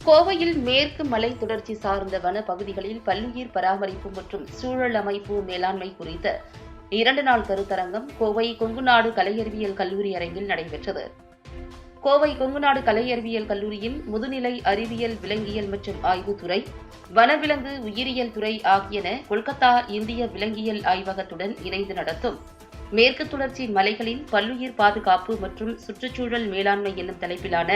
கோவையில் மேற்கு மலை தொடர்ச்சி சார்ந்த வன பகுதிகளில் பல்லுயிர் பராமரிப்பு மற்றும் சூழல் அமைப்பு மேலாண்மை குறித்த 2 நாள் கருத்தரங்கம் கோவை கொங்குநாடு கலையறிவியல் கல்லூரி அரங்கில் நடைபெற்றது. கோவை கொங்குநாடு கலையறிவியல் கல்லூரியின் முதுநிலை அறிவியல் விலங்கியல் மற்றும் ஆய்வுத்துறை, வனவிலங்கு உயிரியல் துறை ஆகியன கொல்கத்தா இந்திய விலங்கியல் ஆய்வகத்துடன் இணைந்து நடத்தும் மேற்கு தொடர்ச்சி மலைகளின் பல்லுயிர் பாதுகாப்பு மற்றும் சுற்றுச்சூழல் மேலாண்மை என்னும் தலைப்பிலான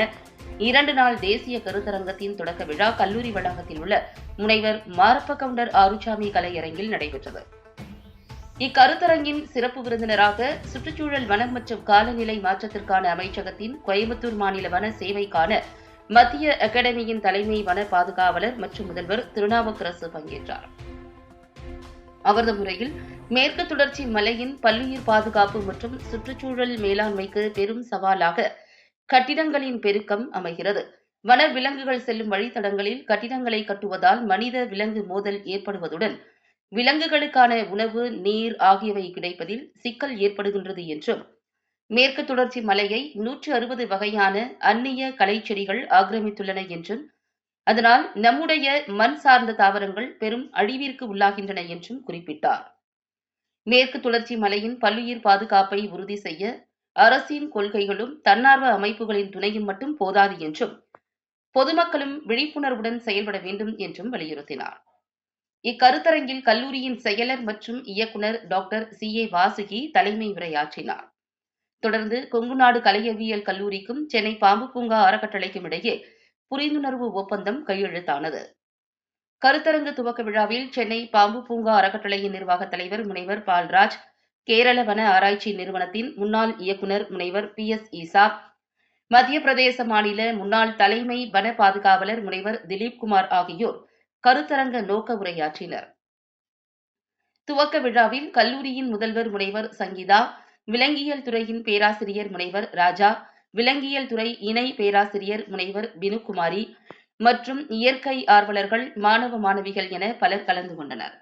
2 நாள் தேசிய கருத்தரங்கத்தின் தொடக்க விழா கல்லூரி வளாகத்தில் உள்ள முனைவர் மாரப்ப கவுண்டர் ஆறுசாமி கலையரங்கில் நடைபெற்றது. இக்கருத்தரங்கின் சிறப்பு விருந்தினராக சுற்றுச்சூழல் வனம் மற்றும் காலநிலை மாற்றத்திற்கான அமைச்சகத்தின் கோயம்புத்தூர் மாநில வன சேவைக்கான மத்திய அகாடமியின் தலைமை வன பாதுகாவலர் மற்றும் முதல்வர் திருநாவுக்கரசு பங்கேற்றார். அவரது முறையில் மேற்கு தொடர்ச்சி மலையின் பல்லுயிர் பாதுகாப்பு மற்றும் சுற்றுச்சூழல் மேலாண்மைக்கு பெரும் சவாலாக கட்டிடங்களின் பெருக்கம் அமைகிறது. வன விலங்குகள் செல்லும் வழித்தடங்களில் கட்டிடங்களை கட்டுவதால் மனித விலங்கு மோதல் ஏற்படுவதுடன் விலங்குகளுக்கான உணவு, நீர் ஆகியவை கிடைப்பதில் சிக்கல் ஏற்படுகின்றது என்றும், மேற்கு தொடர்ச்சி மலையை 160 வகையான அந்நிய கலைச்செடிகள் ஆக்கிரமித்துள்ளன என்றும், அதனால் நம்முடைய மண் சார்ந்த தாவரங்கள் பெரும் அழிவிற்கு உள்ளாகின்றன என்றும் குறிப்பிட்டார். மேற்கு தொடர்ச்சி மலையின் பல்லுயிர் பாதுகாப்பை உறுதி செய்ய அரசின் கொள்கைகளும் தன்னார்வ அமைப்புகளின் துணையும் மட்டும் போதாது என்றும், பொதுமக்களும் விழிப்புணர்வுடன் செயல்பட வேண்டும் என்றும் வலியுறுத்தினார். இக்கருத்தரங்கில் கல்லூரியின் செயலர் மற்றும் இயக்குநர் டாக்டர் CA வாசுகி தலைமை உரையாற்றினார். தொடர்ந்து கொங்குநாடு கலையறிவியல் கல்லூரிக்கும் சென்னை பாம்பு பூங்கா அறக்கட்டளைக்கும் இடையே புரிந்துணர்வு ஒப்பந்தம் கையெழுத்தானது. கருத்தரங்கு துவக்க விழாவில் சென்னை பாம்பு பூங்கா அறக்கட்டளையின் நிர்வாகத் தலைவர் முனைவர் பால்ராஜ், கேரள வன ஆராய்ச்சி நிறுவனத்தின் முன்னாள் இயக்குநர் முனைவர் PS ஈசா, மத்திய பிரதேச மாநில முன்னாள் தலைமை வன பாதுகாவலர் முனைவர் திலீப்குமார் ஆகியோர் கருத்தரங்க நோக்க உரையாற்றினர். துவக்க விழாவில் கல்லூரியின் முதல்வர் முனைவர் சங்கீதா, விலங்கியல் துறையின் பேராசிரியர் முனைவர் ராஜா, விலங்கியல் துறை இணை பேராசிரியர் முனைவர் பினுகுமாரி மற்றும் இயற்கை ஆர்வலர்கள், மாணவ மாணவிகள் என பலர் கலந்து கொண்டனர்.